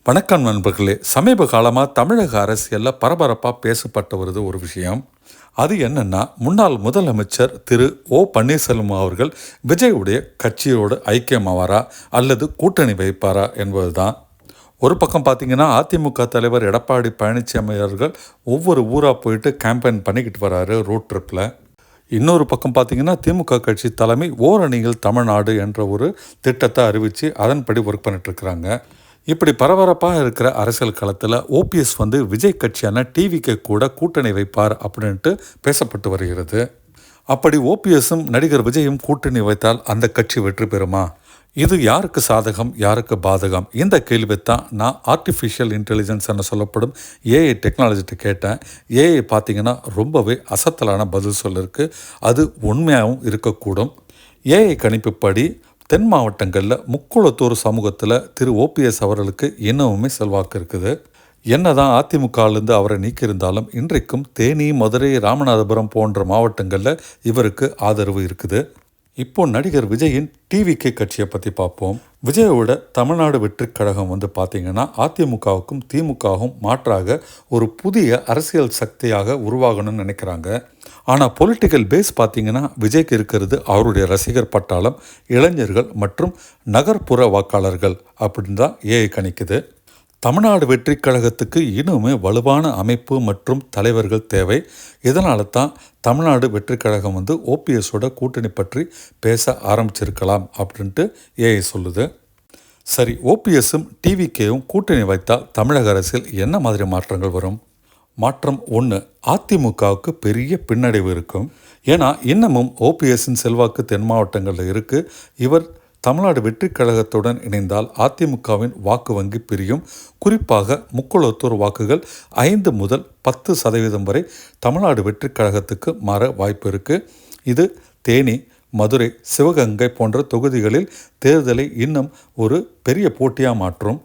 வணக்கம் நண்பர்களே. சமீப காலமாக தமிழக அரசியலில் பரபரப்பாக பேசப்பட்டு வருது ஒரு விஷயம். அது என்னென்னா, முன்னாள் முதலமைச்சர் திரு ஓ பன்னீர்செல்வம் அவர்கள் விஜயுடைய கட்சியோடு ஐக்கியமாவாரா அல்லது கூட்டணி வைப்பாரா என்பது தான். ஒரு பக்கம் பார்த்திங்கன்னா, அதிமுக தலைவர் எடப்பாடி பழனிசாமி அவர்கள் ஒவ்வொரு ஊராக போயிட்டு கேம்பெயின் பண்ணிக்கிட்டு வராரு ரோட் ட்ரிப்பில். இன்னொரு பக்கம் பார்த்திங்கன்னா, திமுக கட்சி தலைமை ஓரணியில் தமிழ்நாடு என்ற ஒரு திட்டத்தை அறிவித்து அதன்படி ஒர்க் பண்ணிட்டுருக்குறாங்க. இப்படி பரபரப்பாக இருக்கிற அரசியல் களத்தில் ஓபிஎஸ் விஜய் கட்சியான டிவிக்கு கூட கூட்டணி வைப்பார் அப்படின்ட்டு பேசப்பட்டு வருகிறது. அப்படி ஓபிஎஸும் நடிகர் விஜயும் கூட்டணி வைத்தால் அந்த கட்சி வெற்றி பெறுமா? இது யாருக்கு சாதகம், யாருக்கு பாதகம்? இந்த கேள்வித்தான் நான் ஆர்டிஃபிஷியல் இன்டெலிஜென்ஸ் என சொல்லப்படும் ஏஐ டெக்னாலஜிட்டு கேட்டேன். ஏஐ பார்த்திங்கன்னா ரொம்பவே அசத்தலான பதில் சொல்லிருக்கு. அது உண்மையாகவும் இருக்கக்கூடும். ஏஐ கணிப்புப்படி தென் மாவட்டங்களில் முக்குளத்தூர் சமூகத்தில் திரு ஓபிஎஸ் அவர்களுக்கு இன்னமுமே செல்வாக்கு இருக்குது. என்னதான் அதிமுகலேருந்து அவரை நீக்கியிருந்தாலும் இன்றைக்கும் தேனி, மதுரை, ராமநாதபுரம் போன்ற மாவட்டங்களில் இவருக்கு ஆதரவு இருக்குது. இப்போ நடிகர் விஜயின் டிவிகே கட்சியை பற்றி பார்ப்போம். விஜயோட தமிழ்நாடு வெற்றி கழகம் பார்த்திங்கன்னா அதிமுகவுக்கும் திமுகவும் மாற்றாக ஒரு புதிய அரசியல் சக்தியாக உருவாகணும்னு நினைக்கிறாங்க. ஆனால் பொலிட்டிக்கல் பேஸ் பார்த்திங்கன்னா விஜய்க்கு இருக்கிறது அவருடைய ரசிகர் பட்டாளம், இளைஞர்கள் மற்றும் நகர்ப்புற வாக்காளர்கள் அப்படின்னு தான் ஏஐ கணிக்குது. தமிழ்நாடு வெற்றி கழகத்துக்கு இன்னுமே வலுவான அமைப்பு மற்றும் தலைவர்கள் தேவை. இதனால தான் தமிழ்நாடு வெற்றி கழகம் ஓபிஎஸோட கூட்டணி பற்றி பேச ஆரம்பிச்சிருக்கலாம் அப்படின்ட்டு ஏஐ சொல்லுது. சரி, ஓபிஎஸும் டிவிகேயும் கூட்டணி வைத்தால் தமிழக அரசியல் என்ன மாதிரி மாற்றங்கள் வரும்? மாற்றம் 1, அதிமுகவுக்கு பெரிய பின்னடைவு இருக்கும். ஏன்னா இன்னமும் ஓபிஎஸ்ஸின் செல்வாக்கு தென் மாவட்டங்களில் இருக்குது. இவர் தமிழ்நாடு வெற்றி கழகத்துடன் இணைந்தால் அதிமுகவின் வாக்கு வங்கி பிரியும். குறிப்பாக முக்குளத்தூர் வாக்குகள் 5 முதல் 10% வரை தமிழ்நாடு வெற்றி கழகத்துக்கு மாற வாய்ப்பு இருக்குது. இது தேனி, மதுரை, சிவகங்கை போன்ற தொகுதிகளில் தேர்தலை இன்னும் ஒரு பெரிய போட்டியாக மாற்றும்.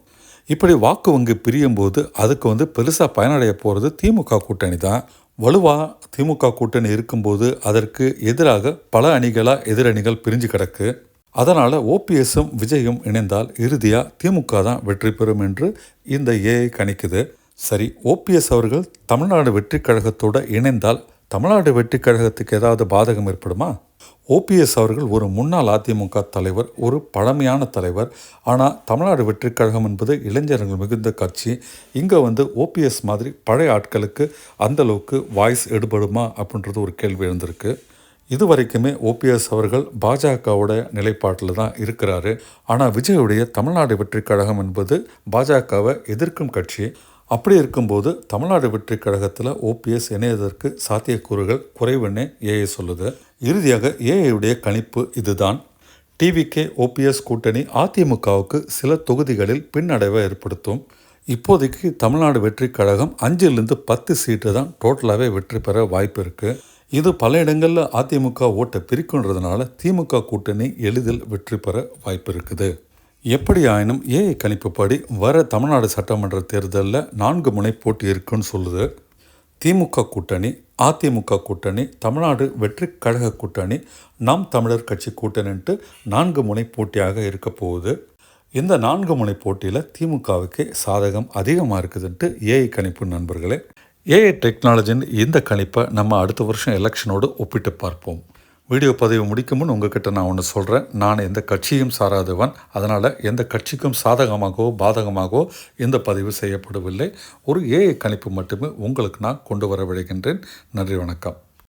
இப்படி வாக்கு வங்கி பிரியும் போது அதுக்கு பெருசாக பயனடைய போகிறது திமுக கூட்டணி தான். வலுவாக திமுக கூட்டணி இருக்கும்போது அதற்கு எதிராக பல அணிகளாக எதிரணிகள் பிரிஞ்சு கிடக்கு. அதனால் ஓபிஎஸும் விஜயும் இணைந்தால் இறுதியாக திமுக தான் வெற்றி பெறும் என்று இந்த ஏஐ கணிக்குது. சரி, ஓபிஎஸ் அவர்கள் தமிழ்நாடு வெற்றி கழகத்தோடு இணைந்தால் தமிழ்நாடு வெற்றி கழகத்துக்கு ஏதாவது பாதகம் ஏற்படுமா? ஓபிஎஸ் அவர்கள் ஒரு முன்னாள் அதிமுக தலைவர், ஒரு பழமையான தலைவர். ஆனால் தமிழ்நாடு வெற்றி கழகம் என்பது இளைஞர்கள் மிகுந்த கட்சி. இங்கே ஓபிஎஸ் மாதிரி பழைய ஆட்களுக்கு அந்தளவுக்கு வாய்ஸ் எடுபடுமா அப்படின்றது ஒரு கேள்வி எழுந்திருக்கு. இது வரைக்குமே ஓபிஎஸ் அவர்கள் பாஜகவோட நிலைப்பாட்டில் தான் இருக்கிறாரு. ஆனால் விஜயுடைய தமிழ்நாடு வெற்றி கழகம் என்பது பாஜகவை எதிர்க்கும் கட்சி. அப்படி இருக்கும்போது தமிழ்நாடு வெற்றி கழகத்தில் ஓபிஎஸ் இணையதற்கு சாத்தியக்கூறுகள் குறைவுன்னே ஏஐ சொல்லுது. இறுதியாக ஏஐயுடைய கணிப்பு இதுதான். டிவிகே ஓபிஎஸ் கூட்டணி அதிமுகவுக்கு சில தொகுதிகளில் பின்னடைவை ஏற்படுத்தும். இப்போதைக்கு தமிழ்நாடு வெற்றி கழகம் 5லிருந்து 10 சீட்டு தான் டோட்டலாகவே வெற்றி பெற வாய்ப்பு இருக்குது. இது பல இடங்களில் அதிமுக ஓட்டை பிரிக்குன்றதுனால திமுக கூட்டணி எளிதில் வெற்றி பெற வாய்ப்பு இருக்குது. எப்படி ஆயினும் ஏஐ கணிப்புப்படி வர தமிழ்நாடு சட்டமன்ற தேர்தலில் 4 முனை போட்டி இருக்குன்னு சொல்லுது. திமுக கூட்டணி, அதிமுக கூட்டணி, தமிழ்நாடு வெற்றி கழக கூட்டணி, நாம் தமிழர் கட்சி கூட்டணின்ட்டு 4 முனை போட்டியாக இருக்க போகுது. இந்த 4 முனை போட்டியில் திமுகவுக்கு சாதகம் அதிகமாக இருக்குதுன்ட்டு ஏஐ கணிப்பு நண்பர்களே. ஏஐ டெக்னாலஜின் இந்த கணிப்பை நம்ம அடுத்த வருஷம் எலெக்ஷனோடு ஒப்பிட்டு பார்ப்போம். வீடியோ பதிவு முடிக்கும் முன் உங்ககிட்ட நான் ஒன்று சொல்கிறேன். நான் எந்த கட்சியும் சாராதவன். அதனால் எந்த கட்சிக்கும் சாதகமாகவோ பாதகமாகவோ இந்த பதிவு செய்யப்படவில்லை. ஒரு ஏஐ கணிப்பு மட்டுமே உங்களுக்கு நான் கொண்டு வர விளைகின்றேன். நன்றி, வணக்கம்.